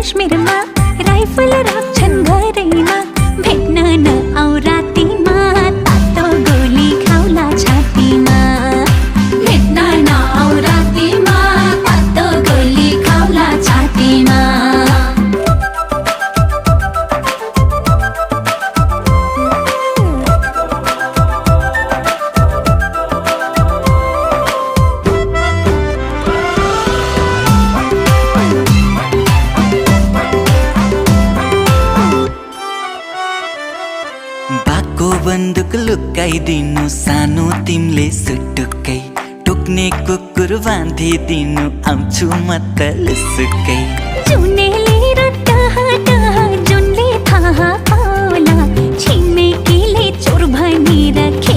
काश्मीरमा राइफल राख्छन् घरैमा भेट्न न आऊ रातिमा तातो गोली खाउला छातीमा भेट्न न आऊ रातिमा तातो गोली खाउला छातीमा बाको बन्दुक लुकाइदिनु सानो तिमीले सुटुक्कै टोक्ने कुकुर बाँधिदिनु आउँछु म त लुसुक्कै जुनेली र जुनले थाहा पाउला छिमेकीले चोर भनी राखे